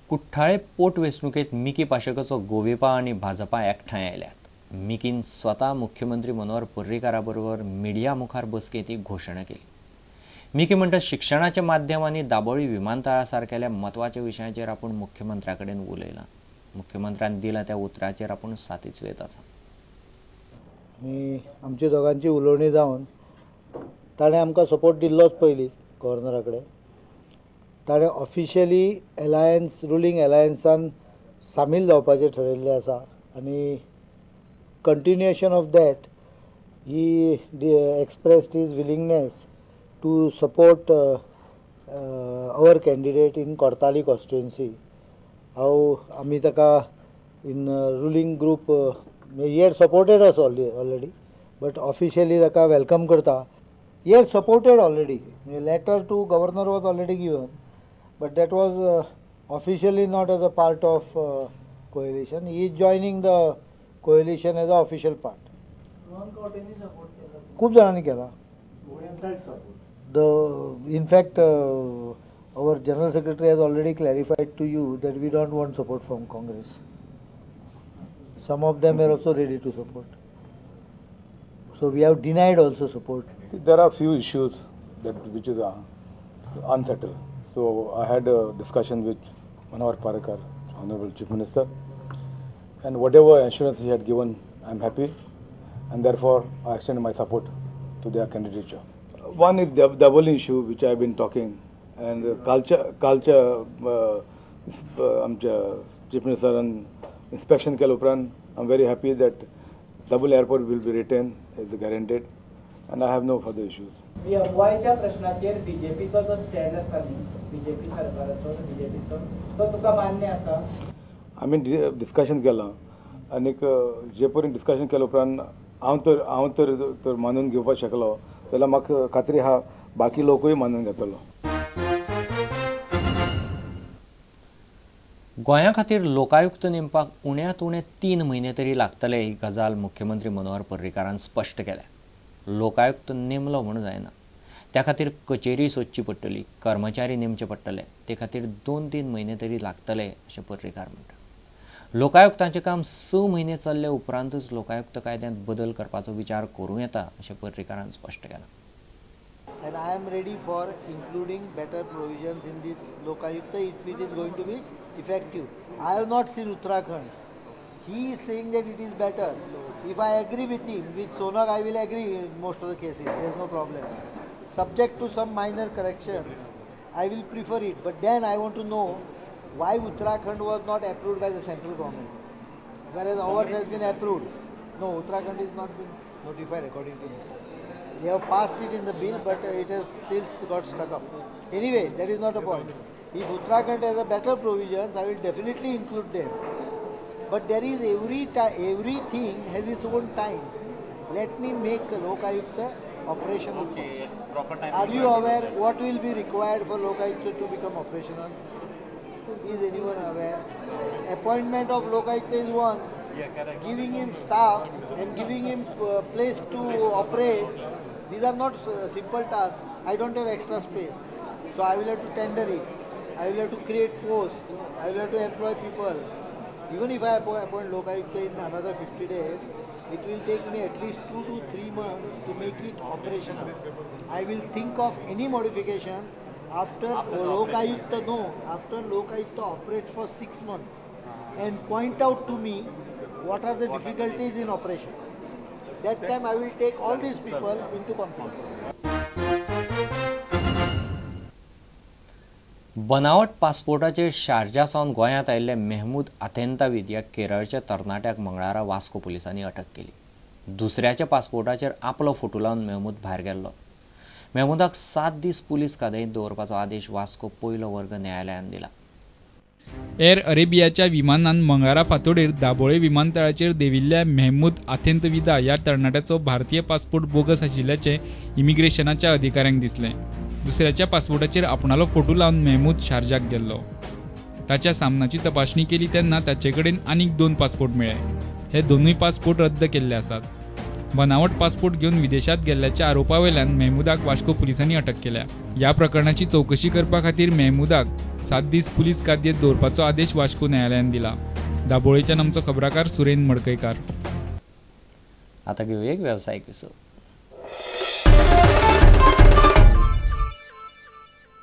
कुठ्ठाळे पोटवेंचणुकेत Mickey पाशेकचो गोवेपा आणि भाजपा एकठांय आयल्यात। मिकीन स्वता मुख्यमंत्री मनोहर पर्रीकाराबरोबर मिडिया मुखार बसकेत ही घोषणा केली। मिकी म्हणटा शिक्षणाचे माध्यम आणि दाबोळी विमानतळासारख्या महत्वाच्या विशयांचेर आपण मुख्यमंत्र्याकडेन उलयला। मुख्यमंत्र्यान दिला त्या उतराचेर आपण साथीच वेत आसा। आमची दोगांची उलोवणी जावन ताणें आमकां सपोर्ट दिल्लोच पयलीं गव्हर्नराकडे। ताणें ऑफिशियली रुलींग एलायन्सान सामील जावपाचें ठरयिल्लें आसा आनी continuation of that he expressed his willingness to support our candidate in Cortalim constituency. आमी ताका in ruling group he had supported us already, but officially ताका welcome करता। He had supported already. A letter to governor was already given, but that was officially not as a part of coalition. He is joining the coalition as an official part. खूप जणांनी केला। In fact, our general secretary has already clarified to you that we don't want support from Congress. Some of them are also ready to support. So we have denied also support. There are few issues which is unsettled. So I had a discussion with Manohar Parrikar, Honorable Chief Minister, and whatever assurance he had given, I am happy, and therefore I extend my support to their candidature. One is the double issue which I have been talking, and culture, Chief Minister and inspection केले उपरांत I'm very happy that double airport will be retained as guaranteed, and I have no further issues. अफवाच्या प्रश्नाचेर बीजेपीचो जो stand आसा न्ही, BJP सरकाराचो बीजेपीचो तो तुका मान्य आसा? आमी डिस्कशन केलां आनी जे पर्यंत डिस्कशन केले उपरांत हांव तर मानून घेवपाक शकलो जाल्यार म्हाका खात्री आहा बाकी लोकूय मानून घेतलो। गोंया खातीर लोकायुक्त नेमपाक उण्यांत उणे 3 म्हयने तरी लागतले ही गजाल मुख्यमंत्री मनोहर पर्रीकारान स्पश्ट केल्या। लोकायुक्त नेमलो म्हूण जायना, त्या खातीर कचेरी सोदची पडटली, कर्मचारी नेमचे पडटले, ते खातीर 2-3 म्हयने तरी लागतले अशें पर्रीकार म्हणटा। लोकायुक्तांचें काम 6 म्हयने चल्ले उपरांतच लोकायुक्त कायद्यांत बदल करपाचो विचार करूं येता अशें पर्रीकारान स्पश्ट केलां। And I am ready for including better provisions in this Lokayukta if it is going to be effective. I have not seen Uttarakhand. He is saying that it is better. If I agree with him, with Sonag I will agree in most of the cases. There is no problem. Subject to some minor corrections, I will prefer it. But then I want to know why Uttarakhand was not approved by the central government, whereas ours has been approved. No, Uttarakhand is not been notified according to me. They have passed it in the bill, but it has still got stuck up. Anyway, that is not the point. If Uttarakhand has a better provisions, I will definitely include them. But there is everything has its own time. Let me make Lokayukta operational. Are you aware what will be required for Lokayukta to become operational? Is anyone aware? Appointment of Lokayukta is one. Giving him staff and giving him place to operate, these are not simple tasks. I don't have extra space, so I will have to tender it. I will have to create posts. I will have to employ people. Even if I appoint Lokayukta in another 50 days, it will take me at least 2 to 3 months to make it operational. I will think of any modification after Lokayukta operates for 6 months and point out to me what are the difficulties in operation. That time I will take all these people into conference. बनावट पासपोर्टाचेर Sharjah सावन गोंयांत आयिल्ले मेहमूद अथेंतावीद ह्या केरळच्या तरणाट्याक मंगळारा Vasco पुलिसांनी अटक केली। दुसऱ्याच्या पासपोर्टाचेर आपलो फोटो लावन मेहमूद भायर गेल्लो। मेहमूदाक 7 दीस पुलीस कादयेंत दवरपाचो आदेश वास्को पयलो वर्ग न्यायालयान दिला। एअर अरेबियाच्या विमानान मंगळारा फांतोडेर दाबोळे विमानतळाचेर देविल्ल्या मेहमूद अथेंतविदा ह्या तरणाट्याचो भारतीय पासपोर्ट बोगस आशिल्ल्याचे इमिग्रेशनाच्या अधिकाऱ्यांक दिसलें। दुसऱ्याच्या पासपोर्टाचेर आपणालो फोटो लावन मेहमूद शारजाक गेल्लो। ताच्या सामनाची तपासणी केली तेन्ना ताचे कडेन आनीक 2 पासपोर्ट मेळ्ळे। हे दोनूय पासपोर्ट रद्द केल्ले आसात। बनावट पासपोर्ट घेऊन विदेशात गेल्ल्याच्या आरोपावेल्यान मेहमुदाक वास्को पुलिसांनी अटक केल्या. ह्या प्रकरणाची चौकशी करपा खातीर मेहमुदाक 7 दीस पुलीस काद्येत दवरपाचो आदेश वास्को न्यायालयान दिला. दाबोळेच्यान आमचो खबराकार सुरेन मडकयकार. आता घेऊ एक व्यावसायिक विसव.